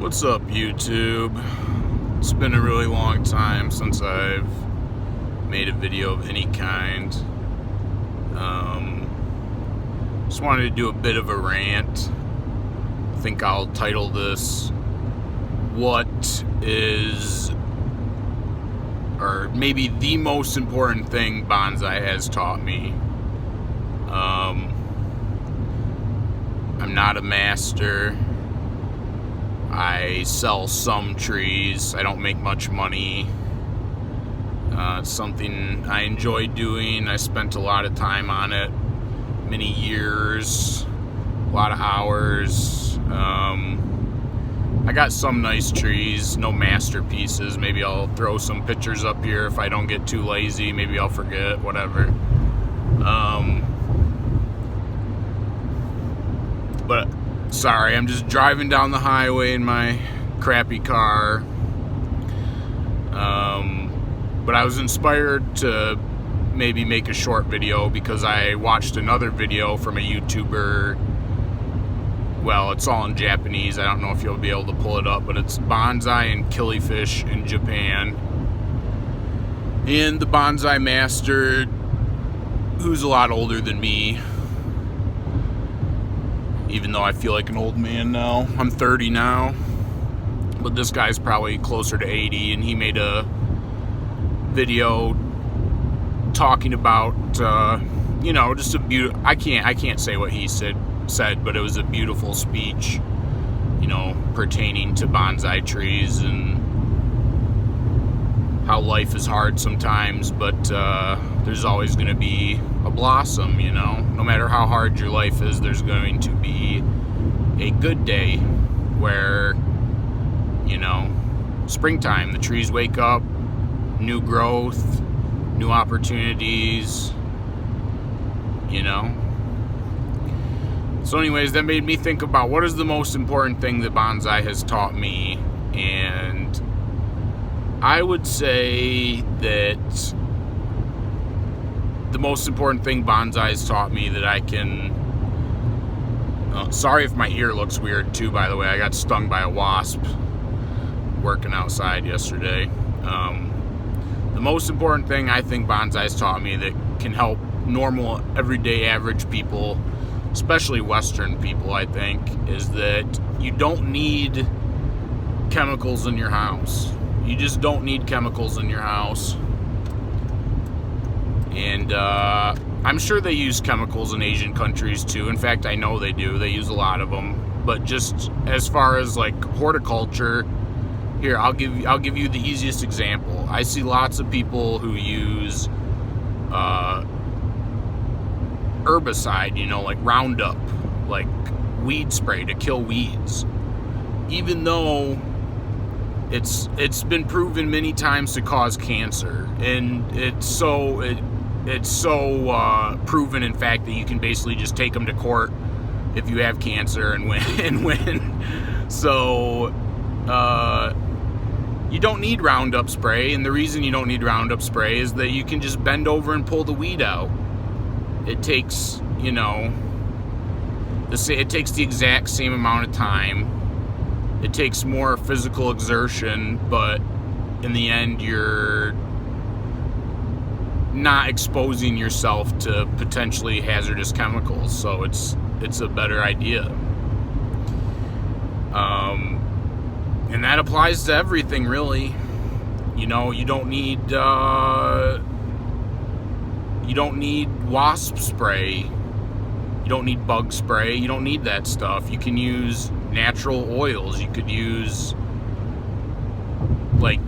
What's up, YouTube? It's been a really long time since I've made a video of any kind. Just wanted to do a bit of a rant. I think I'll title this "What is, or maybe the most important thing bonsai has taught me." I'm not a master. I sell some trees. I don't make much money. It's something I enjoy doing. I spent a lot of time on it, many years, a lot of hours. I got some nice trees, no masterpieces. Maybe I'll throw some pictures up here if I don't get too lazy. Maybe I'll forget, whatever. But sorry, I'm just driving down the highway in my crappy car. But I was inspired to maybe make a short video because I watched another video from a YouTuber. Well, it's all in Japanese. I don't know if you'll be able to pull it up, but it's bonsai and killifish in Japan. And the bonsai master, who's a lot older than me, even though I feel like an old man now. I'm 30 now, but this guy's probably closer to 80, and he made a video talking about, just a beautiful. I can't say what he said, but it was a beautiful speech, pertaining to bonsai trees and how life is hard sometimes, but there's always going to be a blossom, no matter how hard your life is, there's going to be a good day where, springtime, the trees wake up, new growth, new opportunities, So anyways, that made me think about what is the most important thing that bonsai has taught me, and I would say that the most important thing bonsai has taught me that I can... sorry if my ear looks weird too, by the way. I got stung by a wasp working outside yesterday. The most important thing I think bonsai has taught me that can help normal, everyday, average people, especially Western people, I think, is that you don't need chemicals in your house. You just don't need chemicals in your house. And I'm sure they use chemicals in Asian countries too. In fact, I know they do. They use a lot of them. But just as far as like horticulture, here, I'll give you the easiest example. I see lots of people who use herbicide, like Roundup, like weed spray to kill weeds. Even though it's been proven many times to cause cancer, and it's so proven, in fact, that you can basically just take them to court if you have cancer and win. So you don't need Roundup spray, and the reason you don't need Roundup spray is that you can just bend over and pull the weed out. It takes, it takes the exact same amount of time. It takes more physical exertion, but in the end, you're not exposing yourself to potentially hazardous chemicals, so it's a better idea. And that applies to everything, really. You don't need wasp spray. You don't need bug spray. You don't need that stuff. You can use natural oils. You could use, like,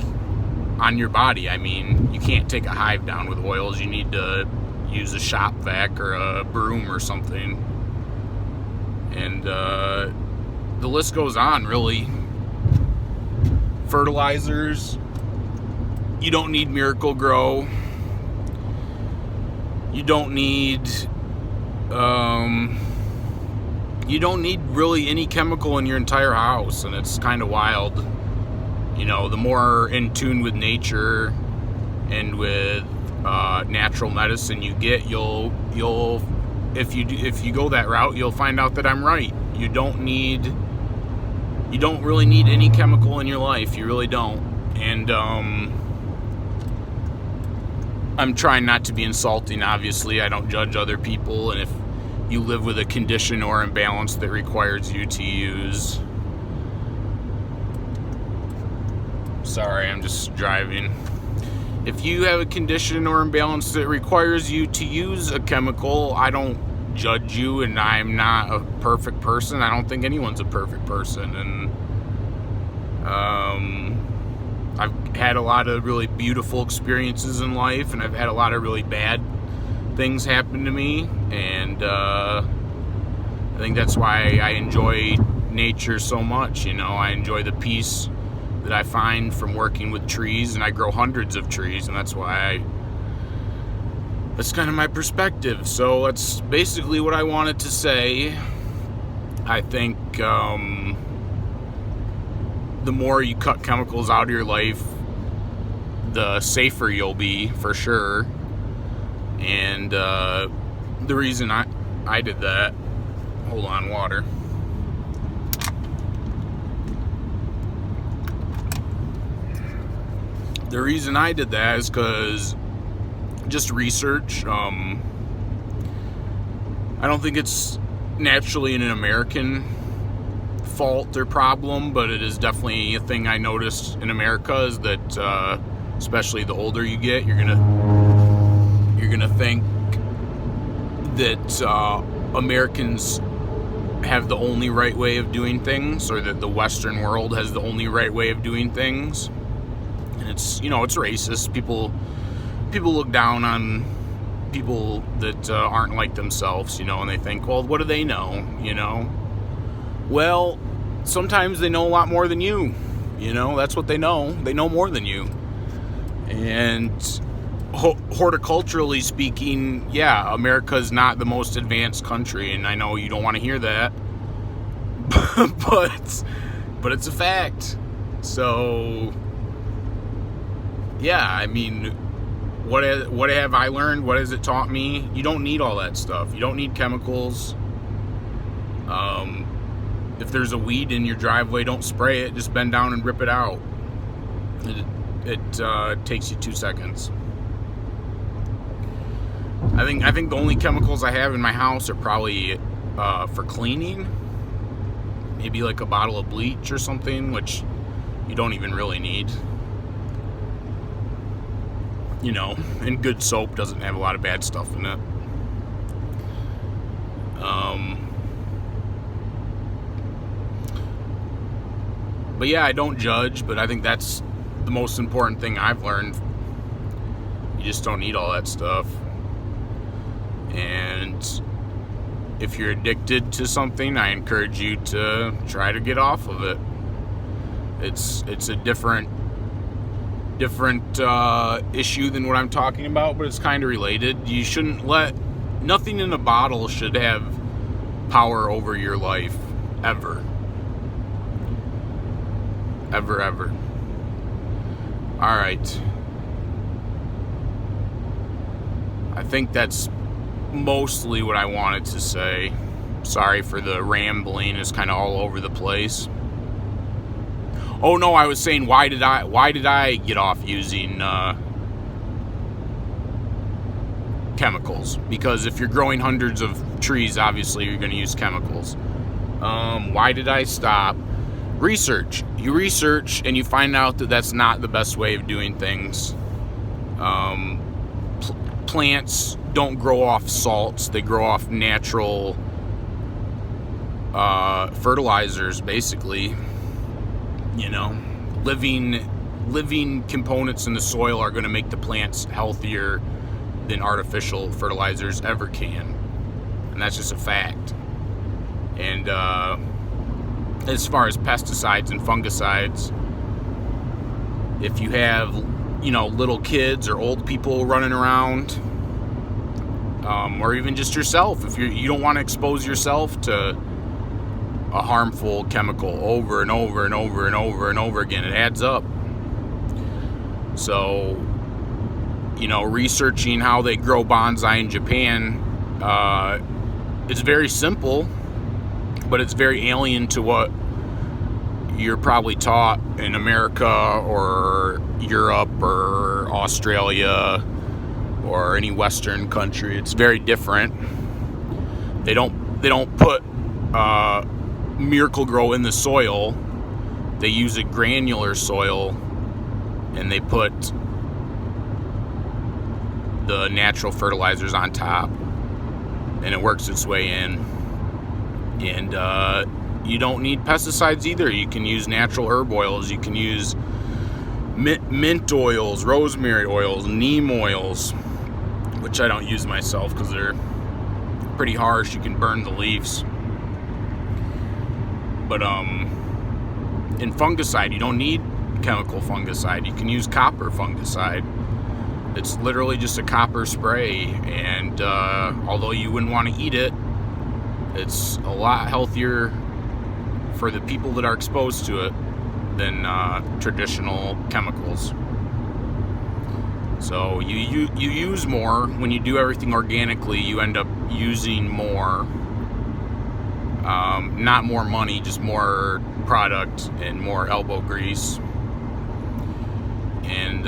on your body. I mean, you can't take a hive down with oils. You need to use a shop vac or a broom or something. And the list goes on, really. Fertilizers. You don't need Miracle Grow. You don't need really any chemical in your entire house, and it's kind of wild. The more in tune with nature and with natural medicine you get, if you go that route, you'll find out that I'm right. You don't need You don't really need any chemical in your life. You really don't. And I'm trying not to be insulting, obviously. I don't judge other people. And if you live with a condition or imbalance that requires you to use... Sorry, I'm just driving. If you have a condition or imbalance that requires you to use a chemical, I don't judge you, and I'm not a perfect person. I don't think anyone's a perfect person. And I've had a lot of really beautiful experiences in life, and I've had a lot of really bad things happen to me. And I think that's why I enjoy nature so much. I enjoy the peace that I find from working with trees, and I grow hundreds of trees, and that's kind of my perspective. So that's basically what I wanted to say. I think the more you cut chemicals out of your life, the safer you'll be, for sure. And the reason I did that, hold on, water. The reason I did that is because just research. I don't think it's naturally an American fault or problem, but it is definitely a thing I noticed in America, is that especially the older you get, you're gonna think that Americans have the only right way of doing things, or that the Western world has the only right way of doing things. And it's racist. People look down on people that aren't like themselves, and they think, well, what do they know, Well, sometimes they know a lot more than you, that's what they know. They know more than you. And horticulturally speaking, yeah, America's not the most advanced country, and I know you don't want to hear that, but it's a fact. So... yeah, I mean, what have I learned? What has it taught me? You don't need all that stuff. You don't need chemicals. If there's a weed in your driveway, don't spray it. Just bend down and rip it out. It takes you 2 seconds. I think the only chemicals I have in my house are probably for cleaning. Maybe like a bottle of bleach or something, which you don't even really need. And good soap doesn't have a lot of bad stuff in it. But yeah, I don't judge, but I think that's the most important thing I've learned. You just don't need all that stuff. And if you're addicted to something, I encourage you to try to get off of it. It's a different issue than what I'm talking about, but it's kind of related. You shouldn't nothing in a bottle should have power over your life, ever. Ever. Alright. I think that's mostly what I wanted to say. Sorry for the rambling, it's kind of all over the place. Oh no, I was saying, why did I get off using chemicals? Because if you're growing hundreds of trees, obviously you're going to use chemicals. Why did I stop? Research. You research and you find out that that's not the best way of doing things. Plants don't grow off salts. They grow off natural fertilizers, basically. Living components in the soil are going to make the plants healthier than artificial fertilizers ever can. And that's just a fact. And as far as pesticides and fungicides, if you have, little kids or old people running around, or even just yourself, if you don't want to expose yourself to a harmful chemical over and over and over and over and over again, it adds up. So, researching how they grow bonsai in Japan, it's very simple, but it's very alien to what you're probably taught in America or Europe or Australia or any Western country. It's very different. They don't put Miracle-Gro in the soil. They use a granular soil, and they put the natural fertilizers on top, and it works its way in. And you don't need pesticides either. You can use natural herb oils. You can use mint oils, rosemary oils, neem oils, which I don't use myself because they're pretty harsh. You can burn the leaves. But in fungicide, you don't need chemical fungicide. You can use copper fungicide. It's literally just a copper spray, and although you wouldn't want to eat it, it's a lot healthier for the people that are exposed to it than traditional chemicals. So you use more. When you do everything organically, you end up using more. Not more money, just more product and more elbow grease. And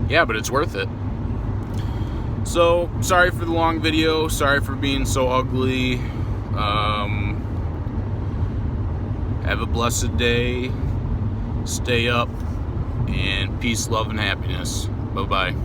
yeah, but it's worth it. So, sorry for the long video. Sorry for being so ugly. Have a blessed day. Stay up. And peace, love, and happiness. Bye-bye.